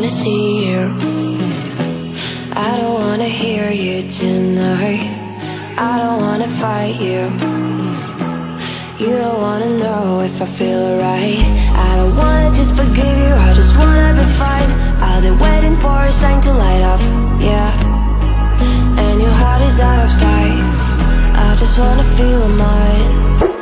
wanna see you. I don't wanna hear you tonight. I don't wanna fight you. You don't wanna know if I feel alright. I don't wanna just forgive you, I just wanna be fine. I'll be waiting for a sign to light up, yeah. And your heart is out of sight. I just wanna feel mine.